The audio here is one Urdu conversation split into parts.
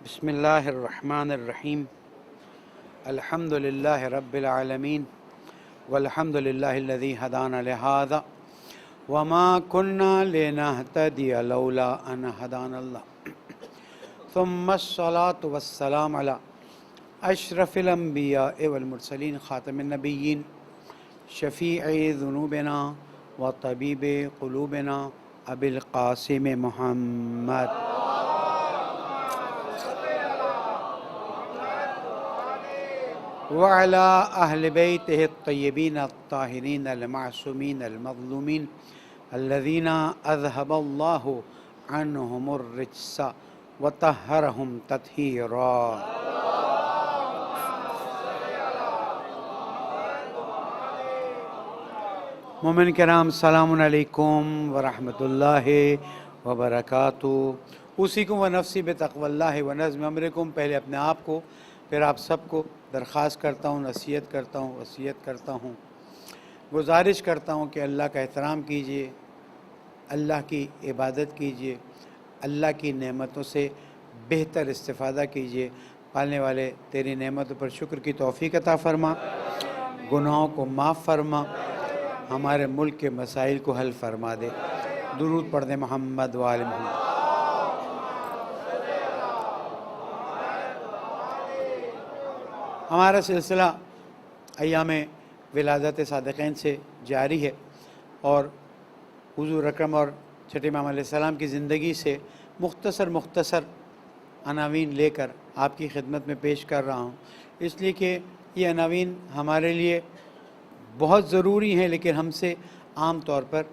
بسم الله الرحمن الرحيم. الحمد لله رب العالمين والحمد لله الذي هدانا لهذا وما كنا لنهتدي لولا أن هدانا الله ثم الصلاة والسلام على أشرف الأنبياء والمرسلين خاتم النبيين شفيع ذنوبنا وطبيب قلوبنا أبي القاسم محمد وعلى أهل بيته الطيبين الطاهرين المعصومين المظلومين الذين أذهب الله عنهم الرجس وطهرهم تطهيرا. مومن کرام السلام علیکم ورحمۃ اللہ وبرکاتہ. اوصیکم و نفسی بتقوی اللہ و نظم امرکم. پہلے اپنے آپ کو پھر آپ سب کو درخواست کرتا ہوں، نصیحت کرتا ہوں، گزارش کرتا ہوں کہ اللہ کا احترام کیجیے، اللہ کی عبادت کیجیے، اللہ کی نعمتوں سے بہتر استفادہ کیجیے. پالنے والے تیری نعمتوں پر شکر کی توفیق عطا فرما، گناہوں کو معاف فرما، ہمارے ملک کے مسائل کو حل فرما دے. درود پڑھ دے محمد و آل محمد. ہمارا سلسلہ ایام ولادت صادقین سے جاری ہے اور حضور اکرم اور چھٹے امام علیہ السلام کی زندگی سے مختصر عناوین لے کر آپ کی خدمت میں پیش کر رہا ہوں، اس لیے کہ یہ عناوین ہمارے لیے بہت ضروری ہیں لیکن ہم سے عام طور پر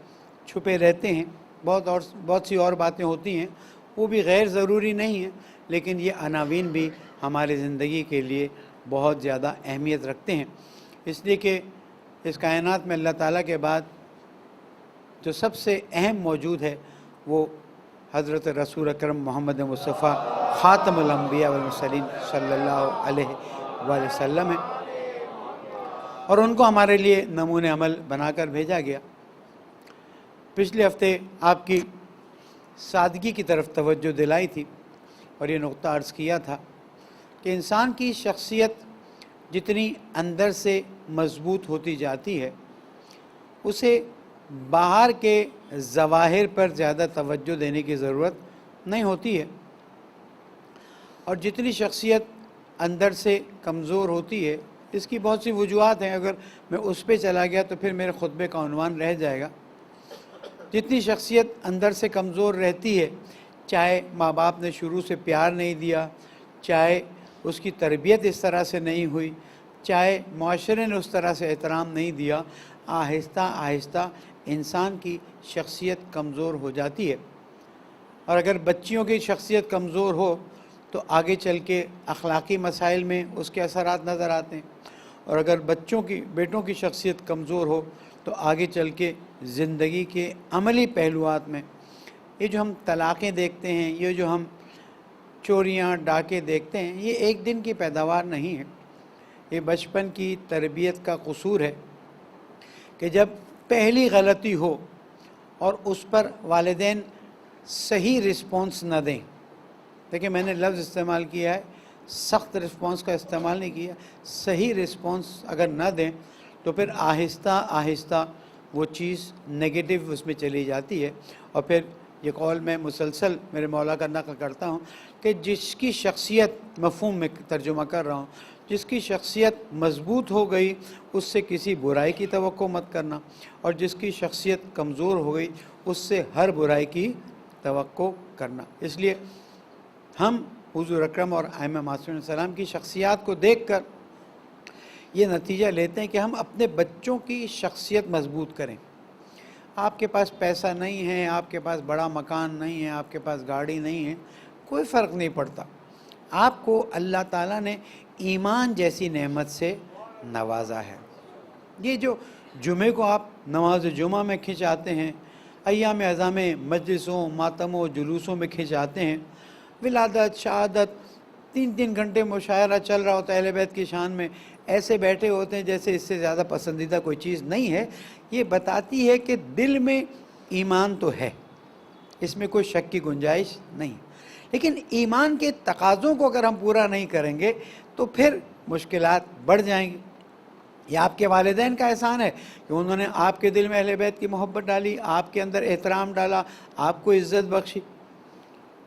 چھپے رہتے ہیں. بہت سی اور باتیں ہوتی ہیں وہ بھی غیر ضروری نہیں ہیں، لیکن یہ عناوین بھی ہماری زندگی کے لیے بہت زیادہ اہمیت رکھتے ہیں، اس لیے کہ اس کائنات میں اللہ تعالیٰ کے بعد جو سب سے اہم موجود ہے وہ حضرت رسول اکرم محمد مصطفیٰ خاتم الانبیاء والمرسلین صلی اللہ علیہ وآلہ وسلم ہے، اور ان کو ہمارے لیے نمونِ عمل بنا کر بھیجا گیا. پچھلے ہفتے آپ کی سادگی کی طرف توجہ دلائی تھی اور یہ نقطہ عرض کیا تھا کہ انسان کی شخصیت جتنی اندر سے مضبوط ہوتی جاتی ہے اسے باہر کے ظواہر پر زیادہ توجہ دینے کی ضرورت نہیں ہوتی ہے، اور جتنی شخصیت اندر سے کمزور ہوتی ہے اس کی بہت سی وجوہات ہیں. اگر میں اس پہ چلا گیا تو پھر میرے خطبے کا عنوان رہ جائے گا. جتنی شخصیت اندر سے کمزور رہتی ہے، چاہے ماں باپ نے شروع سے پیار نہیں دیا، چاہے اس کی تربیت اس طرح سے نہیں ہوئی، چاہے معاشرے نے اس طرح سے احترام نہیں دیا، آہستہ انسان کی شخصیت کمزور ہو جاتی ہے. اور اگر بچیوں کی شخصیت کمزور ہو تو آگے چل کے اخلاقی مسائل میں اس کے اثرات نظر آتے ہیں، اور اگر بیٹوں کی شخصیت کمزور ہو تو آگے چل کے زندگی کے عملی پہلوات میں یہ جو ہم طلاقیں دیکھتے ہیں، یہ جو ہم چوریاں ڈاکے دیکھتے ہیں، یہ ایک دن کی پیداوار نہیں ہے. یہ بچپن کی تربیت کا قصور ہے کہ جب پہلی غلطی ہو اور اس پر والدین صحیح رسپانس نہ دیں. دیکھیں میں نے لفظ استعمال کیا ہے، سخت رسپانس کا استعمال نہیں کیا. صحیح رسپانس اگر نہ دیں تو پھر آہستہ وہ چیز نگیٹو اس میں چلی جاتی ہے. اور پھر یہ قول میں مسلسل میرے مولا کا نقل کرتا ہوں کہ جس کی شخصیت، مفہوم میں ترجمہ کر رہا ہوں، جس کی شخصیت مضبوط ہو گئی اس سے کسی برائی کی توقع مت کرنا، اور جس کی شخصیت کمزور ہو گئی اس سے ہر برائی کی توقع کرنا. اس لیے ہم حضور اکرم اور ائمہ معصومین علیہ السلام کی شخصیات کو دیکھ کر یہ نتیجہ لیتے ہیں کہ ہم اپنے بچوں کی شخصیت مضبوط کریں. آپ کے پاس پیسہ نہیں ہے، آپ کے پاس بڑا مکان نہیں ہے، آپ کے پاس گاڑی نہیں ہے، کوئی فرق نہیں پڑتا. آپ کو اللہ تعالیٰ نے ایمان جیسی نعمت سے نوازا ہے. یہ جو جمعے کو آپ نماز جمعہ میں کھنچاتے ہیں، ایام اعظم میں مجلسوں، ماتموں، جلوسوں میں کھنچاتے ہیں، ولادت، شہادت، 3 گھنٹے مشاعرہ چل رہا ہوتا ہے اہل بیت کی شان میں، ایسے بیٹھے ہوتے ہیں جیسے اس سے زیادہ پسندیدہ کوئی چیز نہیں ہے. یہ بتاتی ہے کہ دل میں ایمان تو ہے، اس میں کوئی شک کی گنجائش نہیں، لیکن ایمان کے تقاضوں کو اگر ہم پورا نہیں کریں گے تو پھر مشکلات بڑھ جائیں گی۔ یہ آپ کے والدین کا احسان ہے کہ انہوں نے آپ کے دل میں اہل بیت کی محبت ڈالی، آپ کے اندر احترام ڈالا، آپ کو عزت بخشی۔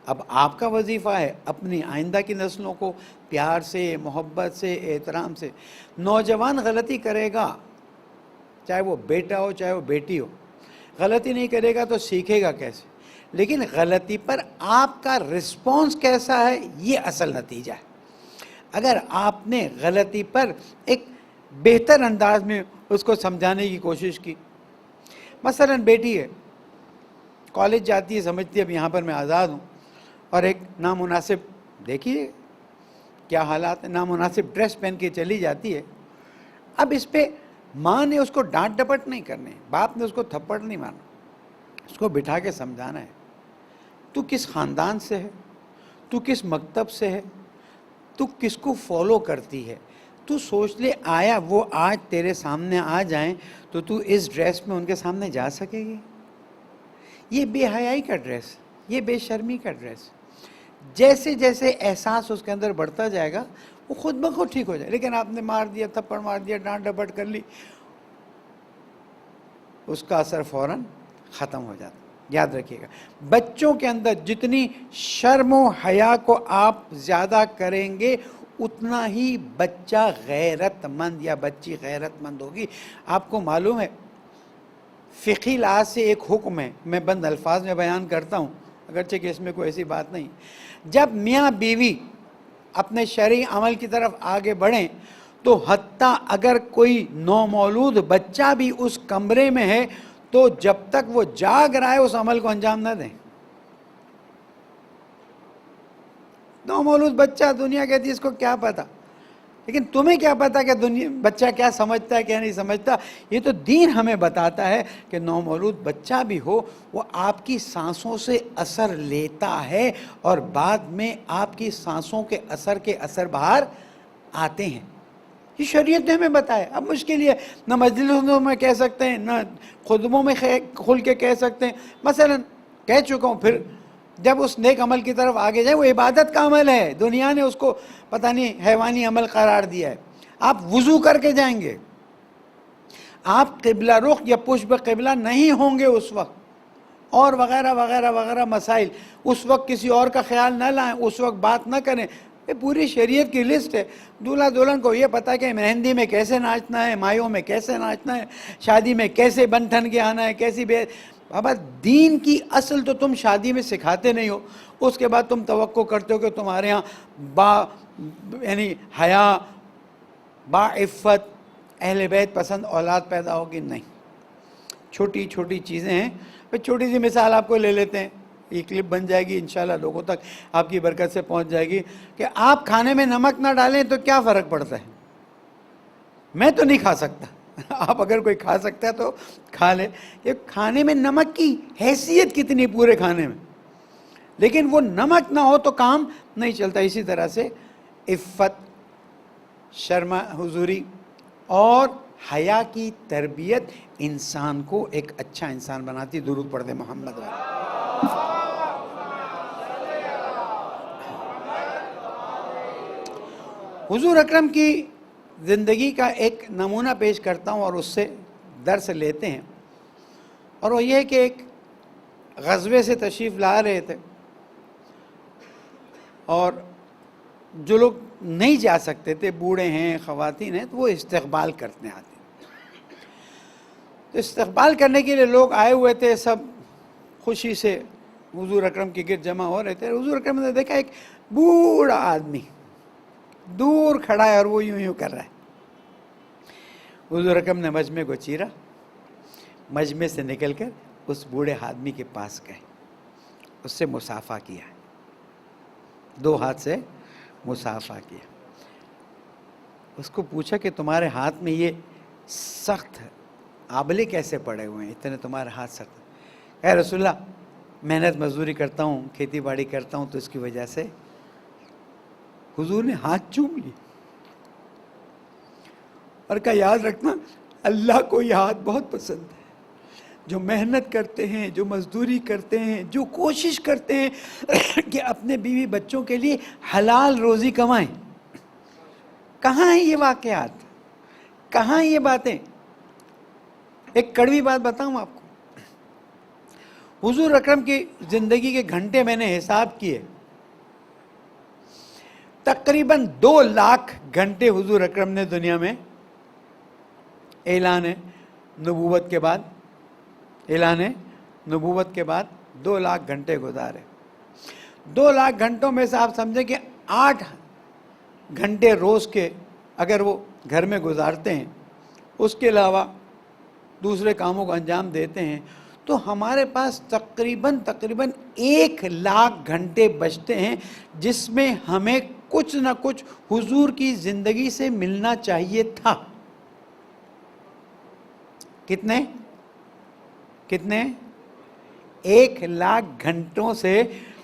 اب آپ کا وظیفہ ہے اپنی آئندہ کی نسلوں کو پیار سے، محبت سے، احترام سے۔ نوجوان غلطی کرے گا، چاہے وہ بیٹا ہو چاہے وہ بیٹی ہو، غلطی نہیں کرے گا تو سیکھے گا کیسے؟ لیکن غلطی پر آپ کا رسپانس کیسا ہے یہ اصل نتیجہ ہے۔ اگر آپ نے غلطی پر ایک بہتر انداز میں اس کو سمجھانے کی کوشش کی، مثلا بیٹی ہے، کالج جاتی ہے، سمجھتی ہے اب یہاں پر میں آزاد ہوں، اور ایک نامناسب، دیکھیے کیا حالات ہیں، نامناسب ڈریس پہن کے چلی جاتی ہے۔ اب اس پہ ماں نے اس کو ڈانٹ ڈپٹ نہیں کرنے، باپ نے اس کو تھپڑ نہیں مارنا، اس کو بٹھا کے سمجھانا ہے، تو کس خاندان سے ہے، تو کس مکتب سے ہے، تو کس کو فالو کرتی ہے، تو سوچ لے آیا وہ آج تیرے سامنے آ جائیں تو تو اس ڈریس میں ان کے سامنے جا سکے گی؟ یہ بے حیائی کا ڈریس، یہ بے شرمی کا ڈریس۔ جیسے جیسے احساس اس کے اندر بڑھتا جائے گا وہ خود بخود ٹھیک ہو جائے۔ لیکن آپ نے مار دیا، تھپڑ مار دیا، ڈانٹ ڈپٹ کر لی، اس کا اثر فوراً ختم ہو جاتا۔ یاد رکھیے گا، بچوں کے اندر جتنی شرم و حیا کو آپ زیادہ کریں گے اتنا ہی بچہ غیرت مند یا بچی غیرت مند ہوگی۔ آپ کو معلوم ہے فقہی لحاظ سے ایک حکم ہے، میں بند الفاظ میں بیان کرتا ہوں اگرچہ کہ اس میں کوئی ایسی بات نہیں، جب میاں بیوی اپنے شرعی عمل کی طرف آگے بڑھیں تو حتیٰ اگر کوئی نومولود بچہ بھی اس کمرے میں ہے تو جب تک وہ جاگ رہا ہے اس عمل کو انجام نہ دیں۔ نومولود بچہ، دنیا کہتی ہے اس کو کیا پتا، لیکن تمہیں کیا پتا کہ بچہ کیا سمجھتا ہے کیا نہیں سمجھتا؟ یہ تو دین ہمیں بتاتا ہے کہ نومولود بچہ بھی ہو وہ آپ کی سانسوں سے اثر لیتا ہے اور بعد میں آپ کی سانسوں کے اثر باہر آتے ہیں۔ یہ شریعت نے ہمیں بتایا۔ اب مشکل یہ نہ مجلسوں میں کہہ سکتے ہیں، نہ خطبوں میں کھل کے کہہ سکتے ہیں، مثلا کہہ چکا ہوں، پھر جب اس نیک عمل کی طرف آگے جائیں، وہ عبادت کا عمل ہے، دنیا نے اس کو پتہ نہیں حیوانی عمل قرار دیا ہے۔ آپ وضو کر کے جائیں گے، آپ قبلہ رخ یا پشت قبلہ نہیں ہوں گے اس وقت، اور وغیرہ وغیرہ وغیرہ مسائل۔ اس وقت کسی اور کا خیال نہ لائیں، اس وقت بات نہ کریں۔ یہ پوری شریعت کی لسٹ ہے۔ دولہا دلہن کو یہ پتہ کہ مہندی میں کیسے ناچنا ہے، مایوں میں کیسے ناچنا ہے، شادی میں کیسے بن ٹھن کے آنا ہے، کیسی بابا دین کی اصل تو تم شادی میں سکھاتے نہیں ہو، اس کے بعد تم توقع کرتے ہو کہ تمہارے ہاں یعنی حیا، با عفت، اہل بیت پسند اولاد پیدا ہوگی؟ نہیں۔ چھوٹی چھوٹی چیزیں ہیں۔ چھوٹی سی مثال آپ کو لے لیتے ہیں، یہ کلپ بن جائے گی انشاءاللہ، لوگوں تک آپ کی برکت سے پہنچ جائے گی، کہ آپ کھانے میں نمک نہ ڈالیں تو کیا فرق پڑتا ہے؟ میں تو نہیں کھا سکتا، آپ اگر کوئی کھا سکتا ہے تو کھا لے۔ کہ کھانے میں نمک کی حیثیت کتنی پورے کھانے میں، لیکن وہ نمک نہ ہو تو کام نہیں چلتا۔ اسی طرح سے عفت، شرم حضوری اور حیا کی تربیت انسان کو ایک اچھا انسان بناتی۔ درود پڑھ دے محمد والے۔ حضور اکرم کی زندگی کا ایک نمونہ پیش کرتا ہوں اور اس سے درس لیتے ہیں، اور وہ یہ کہ ایک غزوے سے تشریف لا رہے تھے اور جو لوگ نہیں جا سکتے تھے، بوڑھے ہیں، خواتین ہیں، تو وہ استقبال کرنے آتے ہیں۔ تو استقبال کرنے کے لیے لوگ آئے ہوئے تھے، سب خوشی سے حضور اکرم کے گرد جمع ہو رہے تھے۔ حضور اکرم نے دیکھا ایک بوڑھا آدمی دور کھڑا ہے اور وہ یوں یوں کر رہا ہے۔ حضور اکرم نے مجمع کو چیرا، مجمع سے نکل کر اس بوڑھے آدمی کے پاس گئے، اس سے مصافحہ کیا، دو ہاتھ سے مصافحہ کیا۔ اس کو پوچھا کہ تمہارے ہاتھ میں یہ سخت آبلے کیسے پڑے ہوئے ہیں، اتنے تمہارے ہاتھ سخت؟ اے رسول اللہ، محنت مزدوری کرتا ہوں، کھیتی باڑی کرتا ہوں، تو اس کی وجہ سے۔ حضور نے ہاتھ چوم لی اور کہا یاد رکھنا اللہ کو یہ ہاتھ بہت پسند ہے، جو محنت کرتے ہیں، جو مزدوری کرتے ہیں، جو کوشش کرتے ہیں کہ اپنے بیوی بچوں کے لیے حلال روزی کمائیں، کہاں ہیں یہ واقعات؟ کہاں ہیں یہ باتیں؟ ایک کڑوی بات بتاؤں آپ کو، حضور اکرم کی زندگی کے گھنٹے میں نے حساب کیے، تقریباً 2 لاکھ گھنٹے حضور اکرم نے دنیا میں اعلان نبوت کے بعد 2 لاکھ گھنٹے گزارے۔ 2 لاکھ گھنٹوں میں سے آپ سمجھیں کہ 8 گھنٹے روز کے اگر وہ گھر میں گزارتے ہیں، اس کے علاوہ دوسرے کاموں کو انجام دیتے ہیں، تو ہمارے پاس تقریباً 1 لاکھ گھنٹے بچتے ہیں جس میں ہمیں کچھ نہ کچھ حضور کی زندگی سے ملنا چاہیے تھا۔ کتنے 1 لاکھ گھنٹوں سے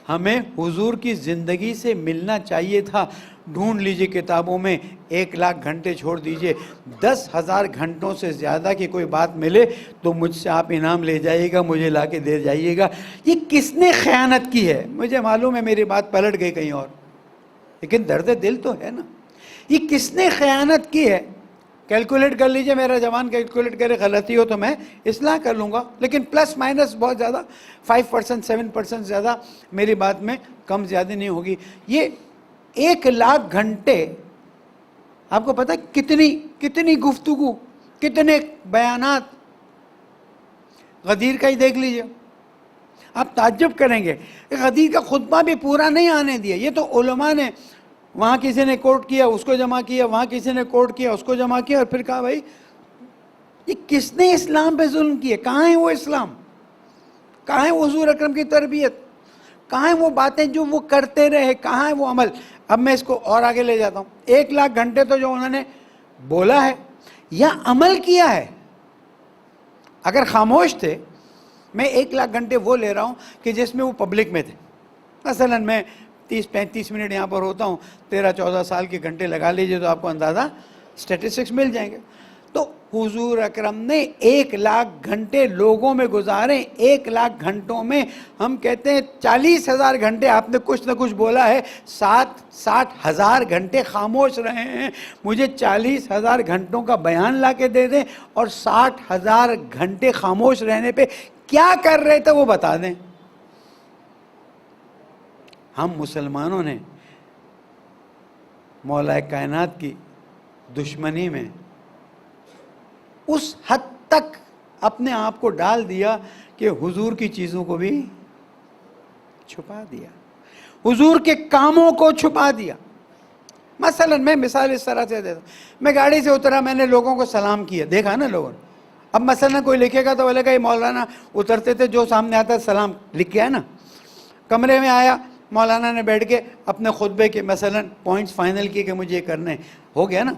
ہمیں حضور کی زندگی سے ملنا چاہیے تھا۔ ڈھونڈ لیجئے کتابوں میں، 1 لاکھ گھنٹے چھوڑ دیجئے، 10,000 گھنٹوں سے زیادہ کی کوئی بات ملے تو مجھ سے آپ انعام لے جائیے گا، مجھے لا کے دے جائیے گا۔ یہ کس نے خیانت کی ہے؟ مجھے معلوم ہے میری بات پلٹ گئی کہیں اور، لیکن درد دل تو ہے نا۔ یہ کس نے خیانت کی ہے؟ کیلکولیٹ کر لیجئے، میرا جوان کیلکولیٹ کرے، غلطی ہو تو میں اصلاح کر لوں گا، لیکن پلس مائنس بہت زیادہ 5% 7% زیادہ میری بات میں کم زیادہ نہیں ہوگی۔ یہ 1 لاکھ گھنٹے، آپ کو پتہ کتنی گفتگو، کتنے بیانات، غدیر کا ہی دیکھ لیجئے، آپ تعجب کریں گے۔ غدیر کا خطبہ بھی پورا نہیں آنے دیا، یہ تو علماء نے، وہاں کسی نے کوٹ کیا اس کو جمع کیا، وہاں کسی نے کوٹ کیا اس کو جمع کیا، اور پھر کہا بھائی یہ کس نے اسلام پہ ظلم کیا؟ کہاں ہے وہ اسلام؟ کہاں ہے حضور اکرم کی تربیت؟ کہاں ہیں وہ باتیں جو وہ کرتے رہے؟ کہاں ہے وہ عمل؟ اب میں اس کو اور آگے لے جاتا ہوں۔ 1 لاکھ گھنٹے تو جو انہوں نے بولا ہے یا عمل کیا ہے۔ اگر خاموش تھے، میں 1 لاکھ گھنٹے وہ لے رہا ہوں کہ جس میں وہ پبلک میں تھے۔ مثلا میں 30-35 منٹ یہاں پر ہوتا ہوں، 13-14 سال کے گھنٹے لگا لیجئے تو آپ کو اندازہ سٹیٹسٹکس مل جائیں گے۔ تو حضور اکرم نے 1 لاکھ گھنٹے لوگوں میں گزارے۔ 1 لاکھ گھنٹوں میں ہم کہتے ہیں 40,000 گھنٹے آپ نے کچھ نہ کچھ بولا ہے، 60,000 گھنٹے خاموش رہے ہیں۔ مجھے 40,000 گھنٹوں کا بیان لا کے دے دیں، اور 60,000 گھنٹے خاموش رہنے پہ کیا کر رہے تھے وہ بتا دیں۔ ہم مسلمانوں نے مولا کائنات کی دشمنی میں اس حد تک اپنے آپ کو ڈال دیا کہ حضور کی چیزوں کو بھی چھپا دیا، حضور کے کاموں کو چھپا دیا۔ مثلا میں مثال اس طرح سے دیتا ہوں، میں گاڑی سے اترا، میں نے لوگوں کو سلام کیا، دیکھا نا لوگوں نے۔ اب مثلا کوئی لکھے گا تو بولے گا یہ مولانا اترتے تھے، جو سامنے آتا ہے سلام لکھ کے ہے نا۔ کمرے میں آیا، مولانا نے بیٹھ کے اپنے خطبے کے مثلا پوائنٹس فائنل کیے کہ مجھے یہ کرنے، ہو گیا نا،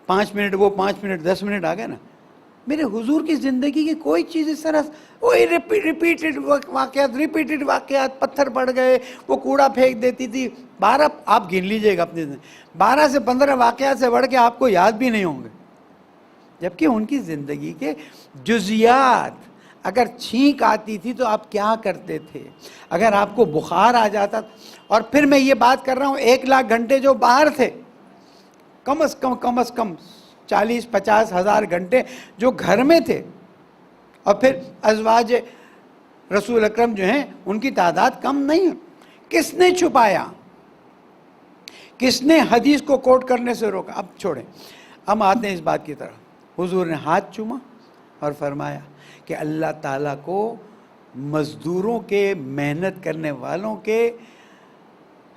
5 منٹ وہ 5 منٹ 10 منٹ آ گئے نا۔ میرے حضور کی زندگی کی کوئی چیز اس طرح، وہی ریپیٹڈ واقعات، پتھر پڑ گئے، وہ کوڑا پھینک دیتی تھی، 12 آپ گن لیجئے گا اپنے 12 سے 15 واقعات سے بڑھ کے آپ کو یاد بھی نہیں ہوں گے۔ جبکہ ان کی زندگی کے جزیات، اگر چھینک آتی تھی تو آپ کیا کرتے تھے، اگر آپ کو بخار آ جاتا، اور پھر میں یہ بات کر رہا ہوں 1 لاکھ گھنٹے جو باہر تھے، کم از کم 40-50 ہزار گھنٹے جو گھر میں تھے، اور پھر ازواج رسول اکرم جو ہیں ان کی تعداد کم نہیں ہے۔ کس نے چھپایا؟ کس نے حدیث کو کوٹ کرنے سے روکا؟ اب چھوڑیں، ہم آتے ہیں اس بات کی طرف۔ حضور نے ہاتھ چوما اور فرمایا کہ اللہ تعالیٰ کو مزدوروں کے، محنت کرنے والوں کے،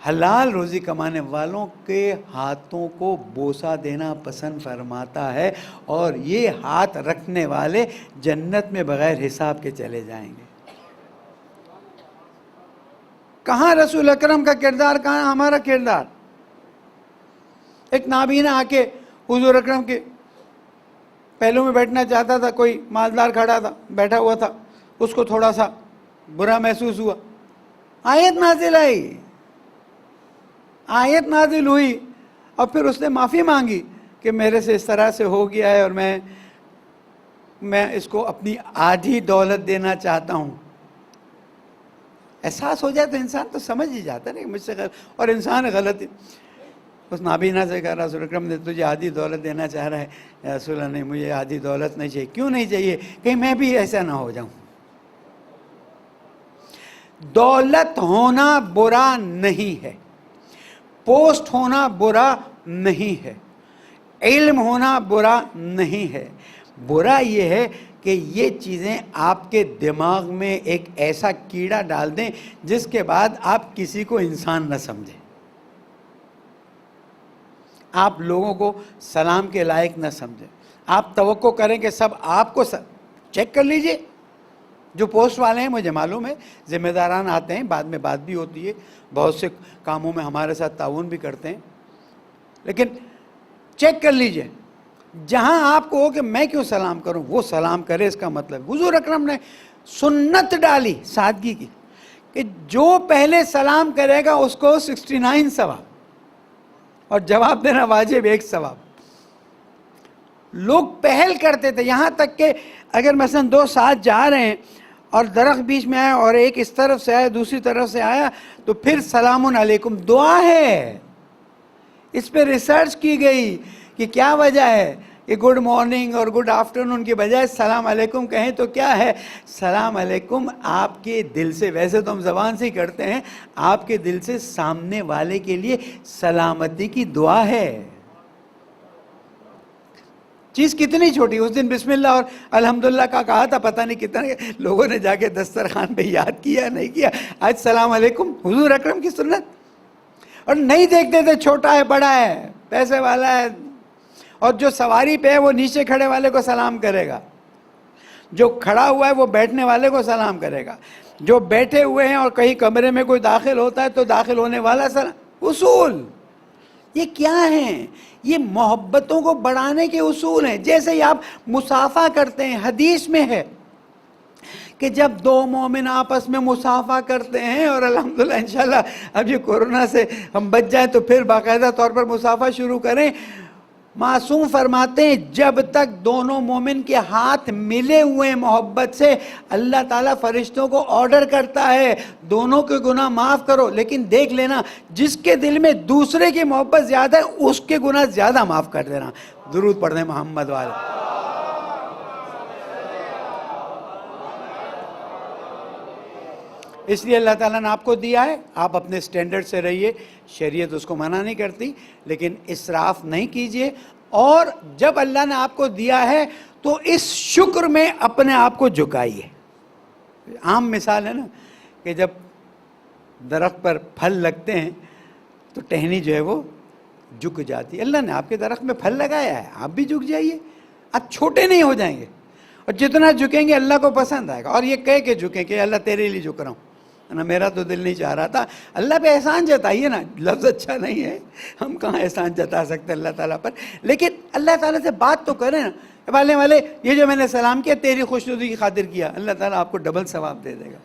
حلال روزی کمانے والوں کے ہاتھوں کو بوسہ دینا پسند فرماتا ہے، اور یہ ہاتھ رکھنے والے جنت میں بغیر حساب کے چلے جائیں گے۔ کہاں رسول اکرم کا کردار، کہاں ہمارا کردار؟ ایک نابینا آ کے حضور اکرم کے پہلو میں بیٹھنا چاہتا تھا، کوئی مالدار کھڑا تھا، بیٹھا ہوا تھا، اس کو تھوڑا سا برا محسوس ہوا، آیت نازل ہوئی، اور پھر اس نے معافی مانگی کہ میرے سے اس طرح سے ہو گیا ہے، اور میں اس کو اپنی آدھی دولت دینا چاہتا ہوں. احساس ہو جائے تو انسان تو سمجھ ہی جاتا ہے نا کہ مجھ سے اور انسان غلط اس نابینا سے کہا رسول اکرم نے تجھے آدھی دولت دینا چاہ رہا ہے. یا رسول اللہ نے مجھے آدھی دولت نہیں چاہیے. کیوں نہیں چاہیے؟ کہیں میں بھی ایسا نہ ہو جاؤں. دولت ہونا برا نہیں ہے، پوسٹ ہونا برا نہیں ہے، علم ہونا برا نہیں ہے. برا یہ ہے کہ یہ چیزیں آپ کے دماغ میں ایک ایسا کیڑا ڈال دیں جس کے بعد آپ کسی کو انسان نہ سمجھیں، آپ لوگوں کو سلام کے لائق نہ سمجھیں. آپ توقع کریں کہ سب آپ کو چیک کر لیجئے. جو پوسٹ والے ہیں مجھے معلوم ہے ذمہ داران آتے ہیں، بعد میں بات بھی ہوتی ہے، بہت سے کاموں میں ہمارے ساتھ تعاون بھی کرتے ہیں، لیکن چیک کر لیجئے. جہاں آپ کو ہو کہ میں کیوں سلام کروں، وہ سلام کرے. اس کا مطلب حضور اکرم نے سنت ڈالی سادگی کی کہ جو پہلے سلام کرے گا اس کو 69 ثواب اور جواب دینا واجب 1 ثواب. لوگ پہل کرتے تھے یہاں تک کہ اگر مثلا 2 ساتھ جا رہے ہیں اور درخت بیچ میں آیا اور ایک اس طرف سے آیا دوسری طرف سے آیا تو پھر سلام علیکم دعا ہے. اس پہ ریسرچ کی گئی کہ کیا وجہ ہے کہ گڈ مارننگ اور گڈ آفٹرنون کی بجائے سلام علیکم کہیں تو کیا ہے؟ سلام علیکم آپ کے دل سے، ویسے تو ہم زبان سے ہی کرتے ہیں، آپ کے دل سے سامنے والے کے لیے سلامتی کی دعا ہے. چیز کتنی چھوٹی. اس دن بسم اللہ اور الحمدللہ کا کہا تھا، پتہ نہیں کتنے لوگوں نے جا کے دسترخوان پہ یاد کیا نہیں کیا. آج سلام علیکم حضور اکرم کی سنت. اور نہیں دیکھتے تھے چھوٹا ہے بڑا ہے پیسے والا ہے، اور جو سواری پہ ہے وہ نیچے کھڑے والے کو سلام کرے گا، جو کھڑا ہوا ہے وہ بیٹھنے والے کو سلام کرے گا، جو بیٹھے ہوئے ہیں اور کہیں کمرے میں کوئی داخل ہوتا ہے تو داخل ہونے والا سلام. اصول یہ کیا ہیں؟ یہ محبتوں کو بڑھانے کے اصول ہیں. جیسے ہی آپ مصافحہ کرتے ہیں، حدیث میں ہے کہ جب 2 مومن آپس میں مصافحہ کرتے ہیں، اور الحمدللہ انشاءاللہ اب یہ کورونا سے ہم بچ جائیں تو پھر باقاعدہ طور پر مصافحہ شروع کریں. معصوم فرماتے ہیں جب تک دونوں مومن کے ہاتھ ملے ہوئے محبت سے، اللہ تعالیٰ فرشتوں کو آرڈر کرتا ہے دونوں کے گناہ معاف کرو. لیکن دیکھ لینا جس کے دل میں دوسرے کی محبت زیادہ ہے اس کے گناہ زیادہ معاف کر دینا. درود پڑھ دیں محمد والے. اس لیے اللہ تعالیٰ نے آپ کو دیا ہے، آپ اپنے سٹینڈرڈ سے رہیے. شریعت اس کو منع نہیں کرتی، لیکن اسراف نہیں کیجئے. اور جب اللہ نے آپ کو دیا ہے تو اس شکر میں اپنے آپ کو جھکائیے. عام مثال ہے نا کہ جب درخت پر پھل لگتے ہیں تو ٹہنی جو ہے وہ جھک جاتی ہے. اللہ نے آپ کے درخت میں پھل لگایا ہے، آپ بھی جھک جائیے. آپ چھوٹے نہیں ہو جائیں گے، اور جتنا جھکیں گے اللہ کو پسند آئے گا. اور یہ کہہ کے جھکیں کہ اللہ تیرے لیے جھک رہا ہوں، نا میرا تو دل نہیں چاہ رہا تھا. اللہ پہ احسان جتائیے نا. لفظ اچھا نہیں ہے، ہم کہاں احسان جتا سکتے اللہ تعالیٰ پر، لیکن اللہ تعالیٰ سے بات تو کریں نا. پالنے والے یہ جو میں نے سلام کیا تیری خوشنودی کی خاطر کیا، اللہ تعالیٰ آپ کو ڈبل ثواب دے دے گا.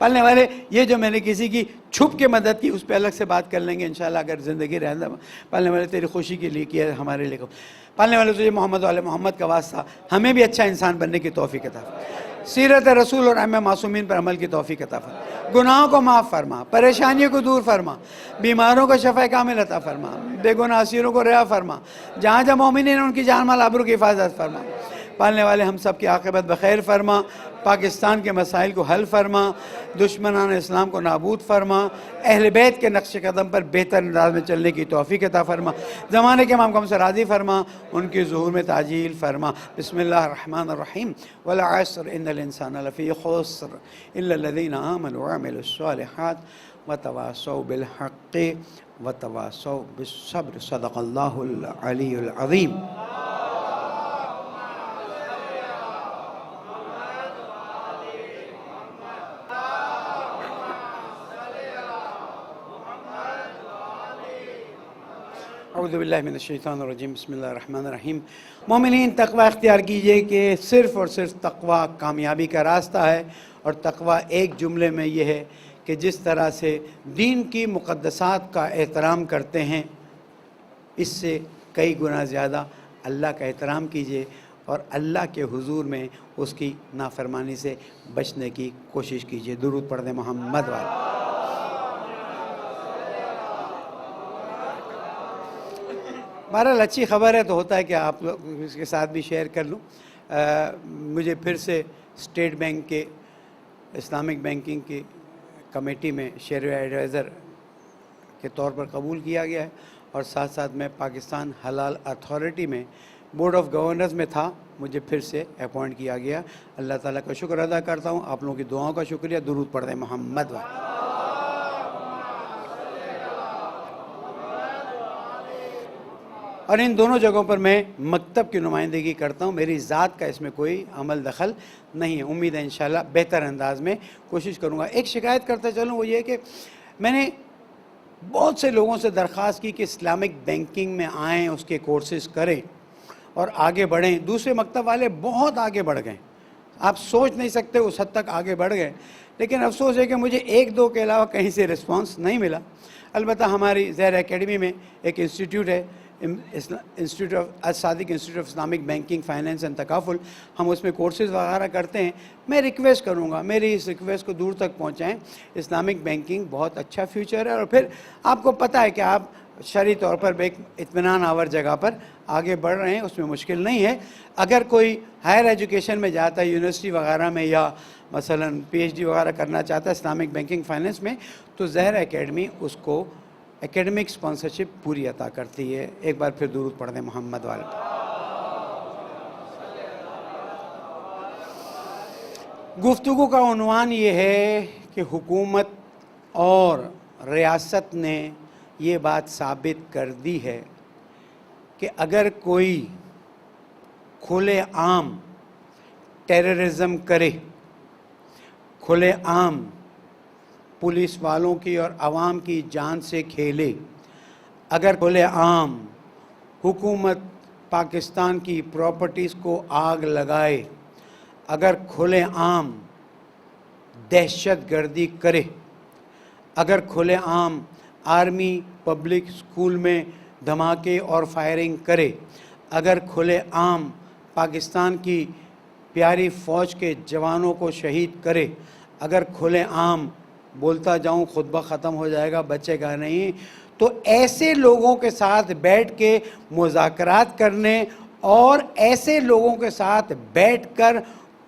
پالنے والے یہ جو میں نے کسی کی چھپ کے مدد کی اس پہ الگ سے بات کر لیں گے انشاءاللہ اگر زندگی رہنا. پالنے والے تیری خوشی کے لیے کیا ہمارے لیے. پالنے والے تجھے محمد والے محمد کا واسطہ ہمیں بھی اچھا انسان بننے کی توفیق عطا فرما. سیرت رسول اور ائمہ معصومین پر عمل کی توفیق عطا فرما. گناہوں کو معاف فرما، پریشانیوں کو دور فرما، بیماروں کو شفا کامل عطا فرما، بے گناہ اسیروں کو رہا فرما، جہاں جہاں مومنین ان کی جان مال آبرو کی حفاظت فرما. پالنے والے ہم سب کی عاقبت بخیر فرما. پاکستان کے مسائل کو حل فرما، دشمنان اسلام کو نابود فرما، اہل بیت کے نقش قدم پر بہتر انداز میں چلنے کی توفیق عطا فرما. زمانے کے امام کو ہم سے راضی فرما، ان کے ظہور میں تعجیل فرما. بسم اللہ الرحمن الرحیم. والعصر ان الانسان لفی خسر الا الذین آمنوا وعملوا الصالحات وتواصوا بالحق وتواصوا بالصبر. صدق اللہ العلی العظیم. اعوذ باللہ من الشیطان الرجیم. بسم اللہ الرحمن الرحیم. مومنین تقوی اختیار کیجئے کہ صرف اور صرف تقوی کامیابی کا راستہ ہے. اور تقوی ایک جملے میں یہ ہے کہ جس طرح سے دین کی مقدسات کا احترام کرتے ہیں اس سے کئی گنا زیادہ اللہ کا احترام کیجئے. اور اللہ کے حضور میں اس کی نافرمانی سے بچنے کی کوشش کیجیے۔ درود پڑھ دیں محمد والے۔ بہرحال اچھی خبر ہے تو ہوتا ہے کہ آپ لوگ اس کے ساتھ بھی شیئر کر لوں۔ مجھے پھر سے اسٹیٹ بینک کے اسلامک بینکنگ کی کمیٹی میں شیئر ایڈوائزر کے طور پر قبول کیا گیا ہے، اور ساتھ ساتھ میں پاکستان حلال اتھارٹی میں بورڈ آف گورنرز میں تھا، مجھے پھر سے اپوائنٹ کیا گیا۔ اللہ تعالیٰ کا شکر ادا کرتا ہوں، آپ لوگوں کی دعاؤں کا شکریہ۔ درود پڑھ دیں محمد والے۔ اور ان دونوں جگہوں پر میں مکتب کی نمائندگی کرتا ہوں، میری ذات کا اس میں کوئی عمل دخل نہیں ہے۔ امید ہے انشاءاللہ بہتر انداز میں کوشش کروں گا۔ ایک شکایت کرتا چلوں، وہ یہ کہ میں نے بہت سے لوگوں سے درخواست کی کہ اسلامک بینکنگ میں آئیں، اس کے کورسز کریں اور آگے بڑھیں۔ دوسرے مکتب والے بہت آگے بڑھ گئے، آپ سوچ نہیں سکتے اس حد تک آگے بڑھ گئے، لیکن افسوس ہے کہ مجھے ایک دو کے علاوہ کہیں سے رسپانس نہیں ملا۔ البتہ ہماری زہر اکیڈمی میں ایک انسٹیٹیوٹ ہے، انسٹیٹیوٹ آف الصادق institute of Islamic banking finance and تکافل، ہم اس میں کورسز وغیرہ کرتے ہیں۔ میں ریکویسٹ کروں گا، میری اس ریکویسٹ کو دور تک پہنچائیں۔ اسلامک بینکنگ بہت اچھا فیوچر ہے، اور پھر آپ کو پتہ ہے کہ آپ شرعی طور پر ایک اطمینان آور جگہ پر آگے بڑھ رہے ہیں، اس میں مشکل نہیں ہے۔ اگر کوئی ہائر ایجوکیشن میں جاتا ہے، یونیورسٹی وغیرہ میں، یا مثلا پی ایچ ڈی وغیرہ کرنا چاہتا ہے اسلامک بینکنگ فائنینس میں، تو زہر اکیڈمی اس کو ایکیڈمک اسپانسرشپ پوری عطا کرتی ہے۔ ایک بار پھر درود پڑھ دیں محمد والے۔ گفتگو کا عنوان یہ ہے کہ حکومت اور ریاست نے یہ بات ثابت کر دی ہے کہ اگر کوئی کھلے عام ٹیررزم کرے، کھلے عام پولیس والوں کی اور عوام کی جان سے کھیلے، اگر کھلے عام حکومت پاکستان کی پراپرٹیز کو آگ لگائے، اگر کھلے عام دہشت گردی کرے، اگر کھلے عام آرمی پبلک اسکول میں دھماکے اور فائرنگ کرے، اگر کھلے عام پاکستان کی پیاری فوج کے جوانوں کو شہید کرے، اگر کھلے عام، بولتا جاؤں خطبہ ختم ہو جائے گا، بچے گا نہیں، تو ایسے لوگوں کے ساتھ بیٹھ کے مذاکرات کرنے اور ایسے لوگوں کے ساتھ بیٹھ کر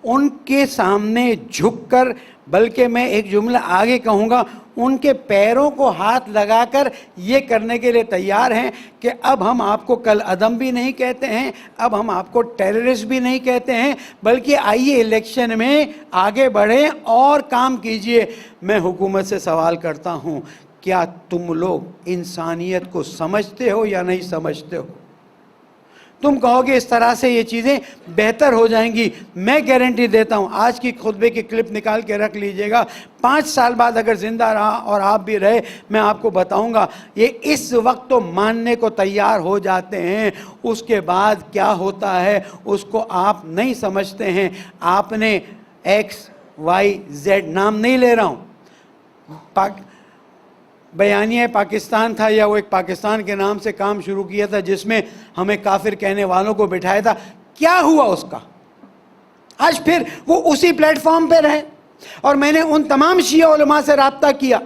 ان کے سامنے جھک کر، بلکہ میں ایک جملہ آگے کہوں گا، ان کے پیروں کو ہاتھ لگا کر یہ کرنے کے لیے تیار ہیں کہ اب ہم آپ کو کل عدم بھی نہیں کہتے ہیں، اب ہم آپ کو ٹیررسٹ بھی نہیں کہتے ہیں، بلکہ آئیے الیکشن میں آگے بڑھیں اور کام کیجئے۔ میں حکومت سے سوال کرتا ہوں، کیا تم لوگ انسانیت کو سمجھتے ہو یا نہیں سمجھتے ہو؟ تم کہو گے اس طرح سے یہ چیزیں بہتر ہو جائیں گی، میں گارنٹی دیتا ہوں، آج کی خطبے کی کلپ نکال کے رکھ لیجئے گا، 5 سال بعد اگر زندہ رہا اور آپ بھی رہے، میں آپ کو بتاؤں گا، یہ اس وقت تو ماننے کو تیار ہو جاتے ہیں، اس کے بعد کیا ہوتا ہے اس کو آپ نہیں سمجھتے ہیں۔ آپ نے XYZ نام نہیں لے رہا ہوں، بیانیہ پاکستان تھا، یا وہ ایک پاکستان کے نام سے کام شروع کیا تھا جس میں ہمیں کافر کہنے والوں کو بٹھایا تھا، کیا ہوا اس کا؟ آج پھر وہ اسی پلیٹ فارم پہ رہے، اور میں نے ان تمام شیعہ علماء سے رابطہ کیا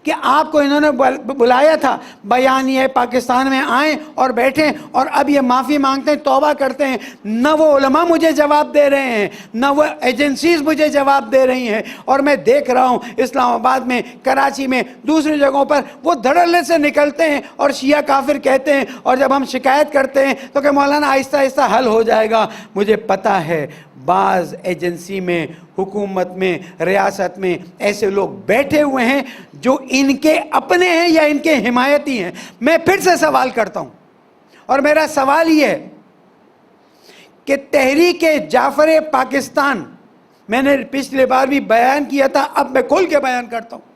کہ آپ کو انہوں نے بلایا تھا بیانیہ پاکستان میں آئیں اور بیٹھیں، اور اب یہ معافی مانگتے ہیں، توبہ کرتے ہیں۔ نہ وہ علماء مجھے جواب دے رہے ہیں، نہ وہ ایجنسیز مجھے جواب دے رہی ہیں، اور میں دیکھ رہا ہوں اسلام آباد میں، کراچی میں، دوسری جگہوں پر وہ دھڑلے سے نکلتے ہیں اور شیعہ کافر کہتے ہیں، اور جب ہم شکایت کرتے ہیں تو کہ مولانا آہستہ آہستہ حل ہو جائے گا۔ مجھے پتہ ہے بعض ایجنسی میں، حکومت میں، ریاست میں ایسے لوگ بیٹھے ہوئے ہیں جو ان کے اپنے ہیں یا ان کے حمایتی ہیں۔ میں پھر سے سوال کرتا ہوں، اور میرا سوال یہ ہے کہ تحریک جعفر پاکستان، میں نے پچھلے بار بھی بیان کیا تھا، اب میں کھل کے بیان کرتا ہوں،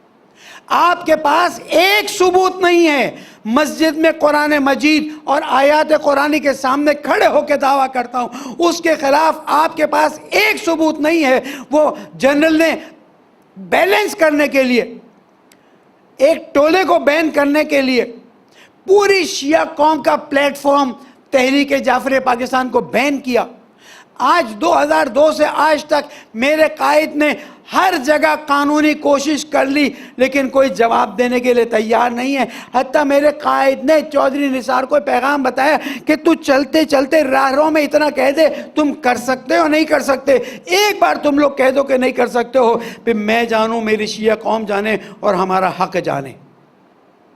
آپ کے پاس ایک ثبوت نہیں ہے۔ مسجد میں قرآن مجید اور آیات قرآنی کے سامنے کھڑے ہو کے دعویٰ کرتا ہوں، اس کے خلاف آپ کے پاس ایک ثبوت نہیں ہے۔ وہ جنرل نے بیلنس کرنے کے لیے، ایک ٹولے کو بین کرنے کے لیے، پوری شیعہ قوم کا پلیٹ فارم تحریک جعفر پاکستان کو بین کیا۔ آج 2002 سے آج تک میرے قائد نے ہر جگہ قانونی کوشش کر لی لیکن کوئی جواب دینے کے لیے تیار نہیں ہے. حتیٰ میرے قائد نے چودھری نثار کو پیغام بتایا کہ تو چلتے چلتے راہروں میں اتنا کہہ دے تم کر سکتے ہو نہیں کر سکتے. ایک بار تم لوگ کہہ دو کہ نہیں کر سکتے ہو، پھر میں جانوں، میری شیعہ قوم جانے اور ہمارا حق جانے.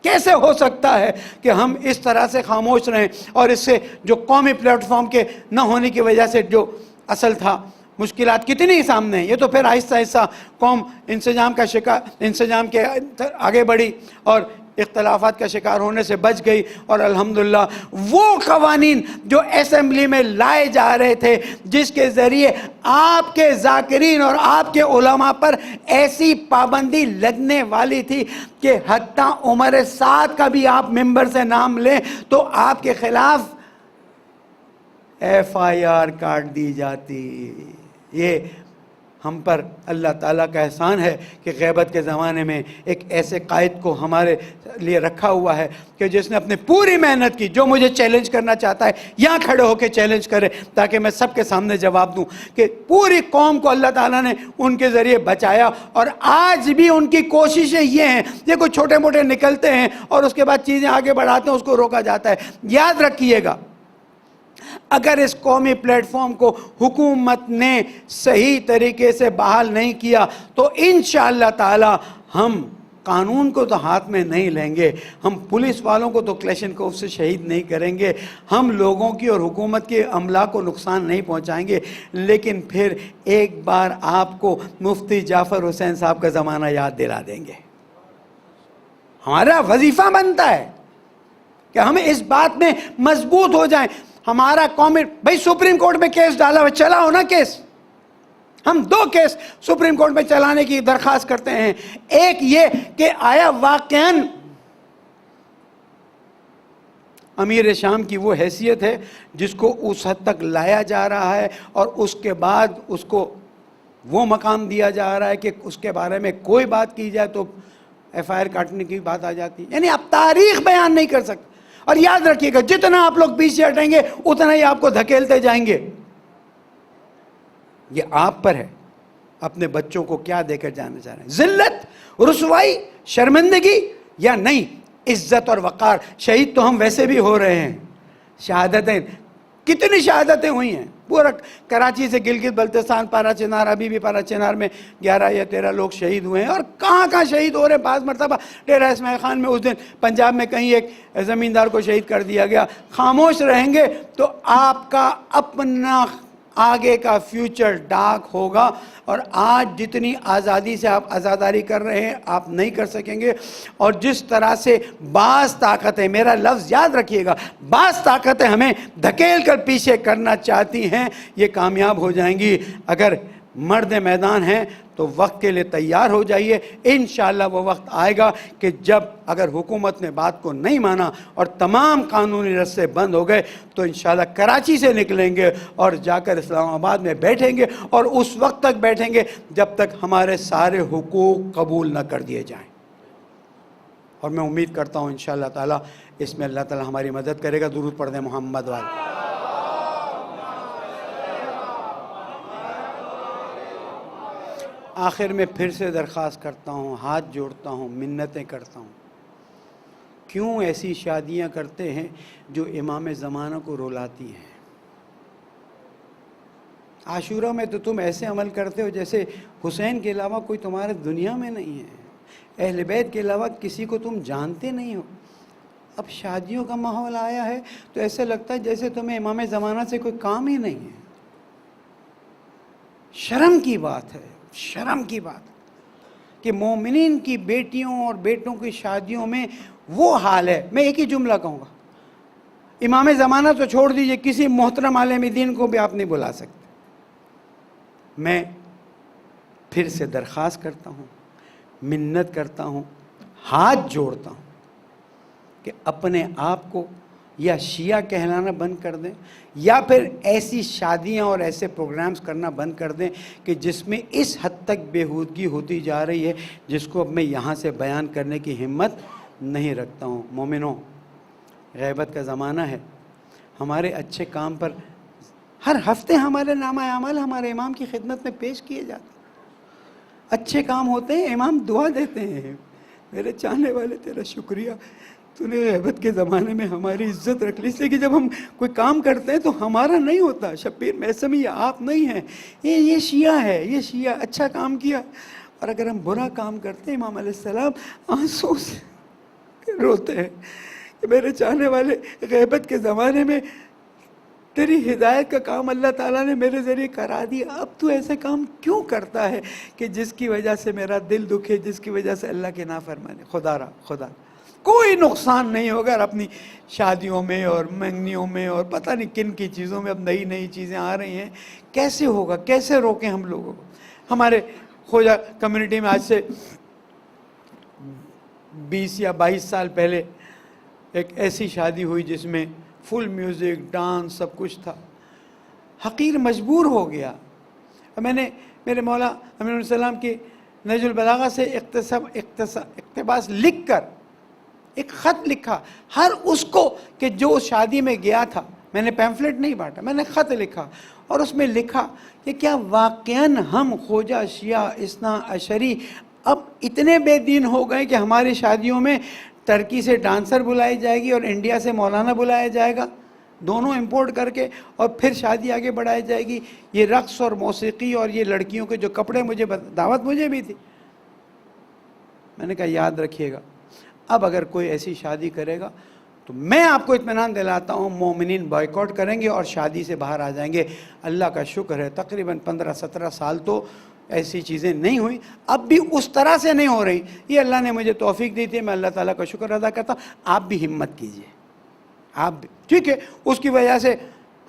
کیسے ہو سکتا ہے کہ ہم اس طرح سے خاموش رہیں؟ اور اس سے جو قومی پلیٹ فارم کے نہ ہونے کی وجہ سے جو اصل تھا، مشکلات کتنی سامنے ہیں. یہ تو پھر آہستہ آہستہ قوم انسجام کے آگے بڑھی اور اختلافات کا شکار ہونے سے بچ گئی. اور الحمدللہ وہ قوانین جو اسمبلی میں لائے جا رہے تھے جس کے ذریعے آپ کے ذاکرین اور آپ کے علماء پر ایسی پابندی لگنے والی تھی کہ حتیٰ عمر سعد کا بھی آپ ممبر سے نام لیں تو آپ کے خلاف FIR کاٹ دی جاتی. یہ ہم پر اللہ تعالیٰ کا احسان ہے کہ غیبت کے زمانے میں ایک ایسے قائد کو ہمارے لیے رکھا ہوا ہے کہ جس نے اپنی پوری محنت کی. جو مجھے چیلنج کرنا چاہتا ہے یہاں کھڑے ہو کے چیلنج کرے تاکہ میں سب کے سامنے جواب دوں کہ پوری قوم کو اللہ تعالیٰ نے ان کے ذریعے بچایا. اور آج بھی ان کی کوششیں یہ ہیں. یہ کوئی چھوٹے موٹے نکلتے ہیں اور اس کے بعد چیزیں آگے بڑھاتے ہیں، اس کو روکا جاتا ہے. یاد رکھیے گا، اگر اس قومی پلیٹ فارم کو حکومت نے صحیح طریقے سے بحال نہیں کیا تو انشاءاللہ تعالی ہم قانون کو تو ہاتھ میں نہیں لیں گے، ہم پولیس والوں کو تو کلیشنکوف سے شہید نہیں کریں گے، ہم لوگوں کی اور حکومت کے عملہ کو نقصان نہیں پہنچائیں گے. لیکن پھر ایک بار آپ کو مفتی جعفر حسین صاحب کا زمانہ یاد دلا دیں گے. ہمارا وظیفہ بنتا ہے کہ ہم اس بات میں مضبوط ہو جائیں. ہمارا قومی بھائی سپریم کورٹ میں کیس ڈالا ہوا، چلا ہو نا کیس. ہم 2 کیس سپریم کورٹ میں چلانے کی درخواست کرتے ہیں. ایک یہ کہ آیا واقعاً امیر شام کی وہ حیثیت ہے جس کو اس حد تک لایا جا رہا ہے اور اس کے بعد اس کو وہ مقام دیا جا رہا ہے کہ اس کے بارے میں کوئی بات کی جائے تو FIR کاٹنے کی بات آ جاتی. یعنی آپ تاریخ بیان نہیں کر سکتے. اور یاد رکھیے گا جتنا آپ لوگ پیچھے ہٹیں گے اتنا ہی آپ کو دھکیلتے جائیں گے. یہ آپ پر ہے اپنے بچوں کو کیا دے کر جانا چاہ رہے ہیں. ذلت، رسوائی، شرمندگی یا نہیں، عزت اور وقار. شہید تو ہم ویسے بھی ہو رہے ہیں. شہادتیں کتنی شہادتیں ہوئی ہیں. پورا کراچی سے گلگت بلتستان، پارا چنار، ابھی بھی پارا چنار میں 11 یا 13 لوگ شہید ہوئے ہیں. اور کہاں کہاں شہید ہو رہے ہیں. بعض مرتبہ ڈیرہ اسماعیل خان میں اس دن پنجاب میں کہیں ایک زمیندار کو شہید کر دیا گیا. خاموش رہیں گے تو آپ کا اپنا آگے کا فیوچر ڈارک ہوگا. اور آج جتنی آزادی سے آپ آزاداری کر رہے ہیں آپ نہیں کر سکیں گے. اور جس طرح سے بعض طاقتیں، میرا لفظ یاد رکھیے گا، بعض طاقتیں ہمیں دھکیل کر پیچھے کرنا چاہتی ہیں، یہ کامیاب ہو جائیں گی. اگر مرد میدان ہیں تو وقت کے لیے تیار ہو جائیے. انشاءاللہ وہ وقت آئے گا کہ جب اگر حکومت نے بات کو نہیں مانا اور تمام قانونی رستے بند ہو گئے تو انشاءاللہ کراچی سے نکلیں گے اور جا کر اسلام آباد میں بیٹھیں گے. اور اس وقت تک بیٹھیں گے جب تک ہمارے سارے حقوق قبول نہ کر دیے جائیں. اور میں امید کرتا ہوں انشاءاللہ تعالی اس میں اللہ تعالی ہماری مدد کرے گا. درود پڑھ دیں محمد والے. آخر میں پھر سے درخواست کرتا ہوں، ہاتھ جوڑتا ہوں، منتیں کرتا ہوں. کیوں ایسی شادیاں کرتے ہیں جو امام زمانہ کو رلاتی ہیں؟ عاشورہ میں تو تم ایسے عمل کرتے ہو جیسے حسین کے علاوہ کوئی تمہارے دنیا میں نہیں ہے، اہل بیت کے علاوہ کسی کو تم جانتے نہیں ہو. اب شادیوں کا ماحول آیا ہے تو ایسے لگتا ہے جیسے تمہیں امام زمانہ سے کوئی کام ہی نہیں ہے. شرم کی بات ہے، شرم کی بات کہ مومنین کی بیٹیوں اور بیٹوں کی شادیوں میں وہ حال ہے. میں ایک ہی جملہ کہوں گا، امام زمانہ تو چھوڑ دیجئے، کسی محترم عالم دین کو بھی آپ نہیں بلا سکتے. میں پھر سے درخواست کرتا ہوں، منت کرتا ہوں، ہاتھ جوڑتا ہوں کہ اپنے آپ کو یا شیعہ کہلانا بند کر دیں یا پھر ایسی شادیاں اور ایسے پروگرامز کرنا بند کر دیں کہ جس میں اس حد تک بےہودگی ہوتی جا رہی ہے جس کو اب میں یہاں سے بیان کرنے کی ہمت نہیں رکھتا ہوں. مومنوں، غیبت کا زمانہ ہے. ہمارے اچھے کام پر ہر ہفتے ہمارے نامہ اعمال ہمارے امام کی خدمت میں پیش کیے جاتے ہیں. اچھے کام ہوتے ہیں، امام دعا دیتے ہیں، میرے چاہنے والے تیرا شکریہ، تو نے غیبت کے زمانے میں ہماری عزت رکھ لی. اس لیے کہ جب ہم کوئی کام کرتے ہیں تو ہمارا نہیں ہوتا. شبیر میثمی آپ نہیں ہیں، یہ شیعہ ہے، یہ شیعہ اچھا کام کیا. اور اگر ہم برا کام کرتے ہیں، امام علیہ السلام آنسو سے روتے ہیں کہ میرے چاہنے والے غیبت کے زمانے میں تیری ہدایت کا کام اللہ تعالیٰ نے میرے ذریعے کرا دیا، اب تو ایسے کام کیوں کرتا ہے کہ جس کی وجہ سے میرا دل دکھے، جس کی وجہ سے اللہ کے نافرمانے. خدا کوئی نقصان نہیں ہوگا. اور اپنی شادیوں میں اور منگنیوں میں اور پتہ نہیں کن کی چیزوں میں اب نئی چیزیں آ رہی ہیں. کیسے ہوگا؟ کیسے روکیں ہم لوگوں کو؟ ہمارے خوجا کمیونٹی میں آج سے 20 یا 22 سال پہلے ایک ایسی شادی ہوئی جس میں فل میوزک، ڈانس، سب کچھ تھا. حقیر مجبور ہو گیا. میں نے میرے مولا امین السلام کی نہج البلاغہ سے اقتباس لکھ کر ایک خط لکھا ہر اس کو کہ جو شادی میں گیا تھا. میں نے پیمفلٹ نہیں بانٹا، میں نے خط لکھا اور اس میں لکھا کہ کیا واقعاً ہم خوجہ شیعہ اثنا عشری اب اتنے بے دین ہو گئے کہ ہماری شادیوں میں ترکی سے ڈانسر بلائی جائے گی اور انڈیا سے مولانا بلایا جائے گا، دونوں امپورٹ کر کے، اور پھر شادی آگے بڑھائی جائے گی. یہ رقص اور موسیقی اور یہ لڑکیوں کے جو کپڑے دعوت مجھے بھی تھی. میں نے کہا یاد رکھیے گا، اب اگر کوئی ایسی شادی کرے گا تو میں آپ کو اطمینان دلاتا ہوں مومنین بائیکاٹ کریں گے اور شادی سے باہر آ جائیں گے. اللہ کا شکر ہے تقریباً 15-17 سال تو ایسی چیزیں نہیں ہوئیں، اب بھی اس طرح سے نہیں ہو رہی. یہ اللہ نے مجھے توفیق دی تھی، میں اللہ تعالیٰ کا شکر ادا کرتا ہوں. آپ بھی ہمت کیجئے، آپ بھی ٹھیک ہے. اس کی وجہ سے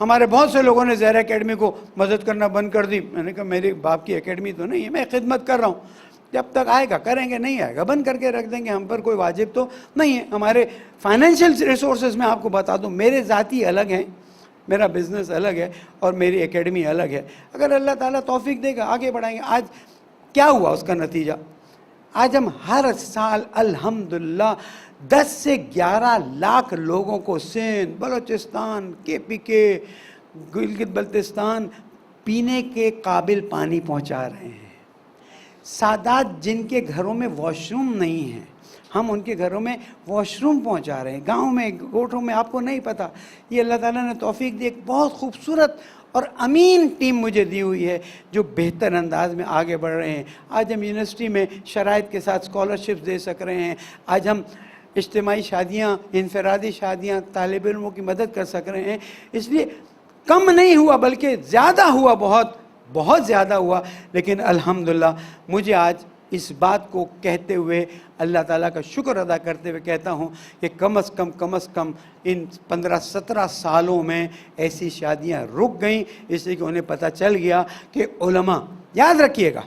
ہمارے بہت سے لوگوں نے زہرا اکیڈمی کو مدد کرنا بند کر دی. میں نے کہا میرے باپ کی اکیڈمی تو نہیں ہے، میں خدمت کر رہا ہوں، جب تک آئے گا کریں گے، نہیں آئے گا بند کر کے رکھ دیں گے. ہم پر کوئی واجب تو نہیں ہے. ہمارے فائنینشیل ریسورسز میں آپ کو بتا دوں میرے ذاتی الگ ہیں، میرا بزنس الگ ہے اور میری اکیڈمی الگ ہے. اگر اللہ تعالیٰ توفیق دے گا آگے بڑھائیں گے. آج کیا ہوا اس کا نتیجہ؟ آج ہم ہر سال الحمدللہ 10 سے 11 لاکھ لوگوں کو سندھ، بلوچستان، KPK، گلگت بلتستان پینے کے قابل پانی پہنچا رہے ہیں. سادات جن کے گھروں میں واش روم نہیں ہیں، ہم ان کے گھروں میں واش روم پہنچا رہے ہیں. گاؤں میں، گوٹھوں میں، آپ کو نہیں پتہ. یہ اللہ تعالیٰ نے توفیق دی. ایک بہت خوبصورت اور امین ٹیم مجھے دی ہوئی ہے جو بہتر انداز میں آگے بڑھ رہے ہیں. آج ہم یونیورسٹی میں شرائط کے ساتھ اسکالرشپس دے سک رہے ہیں. آج ہم اجتماعی شادیاں، انفرادی شادیاں، طالب علموں کی مدد کر سک رہے ہیں. اس لیے کم نہیں ہوا بلکہ زیادہ ہوا، بہت زیادہ ہوا. لیکن الحمدللہ مجھے آج اس بات کو کہتے ہوئے اللہ تعالیٰ کا شکر ادا کرتے ہوئے کہتا ہوں کہ کم از کم ان 15-17 سالوں میں ایسی شادیاں رک گئیں، اس لیے کہ انہیں پتہ چل گیا کہ علماء، یاد رکھیے گا،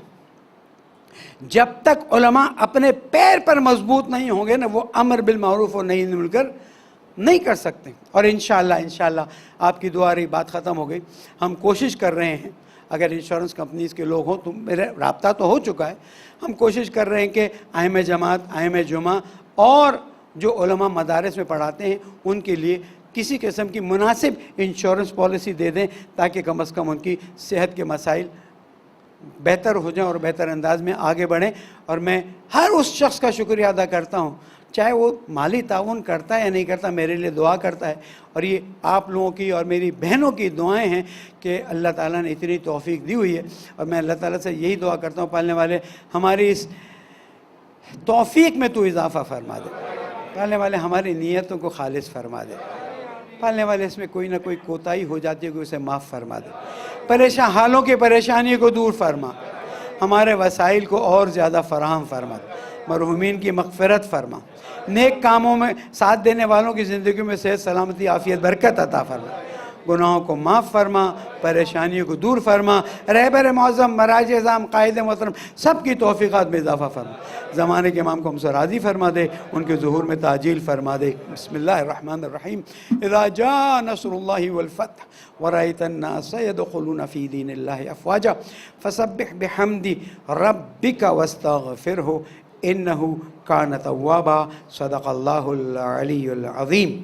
جب تک علماء اپنے پیر پر مضبوط نہیں ہوں گے نا، وہ امر بالمعروف اور نہی عن المنکر نہیں کر سکتے. اور انشاءاللہ آپ کی دعا رہی، بات ختم ہو گئی. ہم کوشش کر رہے ہیں، اگر انشورنس کمپنیز کے لوگ ہوں تو میرا رابطہ تو ہو چکا ہے، ہم کوشش کر رہے ہیں کہ ائمہ جماعت، ائمہ جمعہ اور جو علماء مدارس میں پڑھاتے ہیں ان کے لیے کسی قسم کی مناسب انشورنس پالیسی دے دیں تاکہ کم از کم ان کی صحت کے مسائل بہتر ہو جائیں اور بہتر انداز میں آگے بڑھیں. اور میں ہر اس شخص کا شکریہ ادا کرتا ہوں، چاہے وہ مالی تعاون کرتا ہے یا نہیں کرتا، میرے لیے دعا کرتا ہے. اور یہ آپ لوگوں کی اور میری بہنوں کی دعائیں ہیں کہ اللہ تعالیٰ نے اتنی توفیق دی ہوئی ہے. اور میں اللہ تعالیٰ سے یہی دعا کرتا ہوں، پالنے والے ہماری اس توفیق میں تو اضافہ فرما دے، پالنے والے ہماری نیتوں کو خالص فرما دے، پالنے والے اس میں کوئی نہ کوئی کوتاہی ہو جاتی ہے کہ اسے معاف فرما دے، پریشان حالوں کی پریشانی کو دور فرما، ہمارے وسائل کو اور زیادہ فراہم فرما دے، مرحومین کی مغفرت فرما، نیک کاموں میں ساتھ دینے والوں کی زندگی میں صحت، سلامتی، عافیت، برکت عطا فرما، گناہوں کو معاف فرما، پریشانیوں کو دور فرما، رہبر معظم، مراج اعظام، قائد محترم سب کی توفیقات میں اضافہ فرما، زمانے کے امام کو ہم سے راضی فرما دے، ان کے ظہور میں تعجیل فرما دے. بسم اللہ الرحمن الرحیم. اذا جاء نصر اللہ والفتح ورأيت الناس يدخلون في دين الله افواجا فسبح بحمد ربك واستغفره انه كان توابا. صدق اللہ العلی العظیم.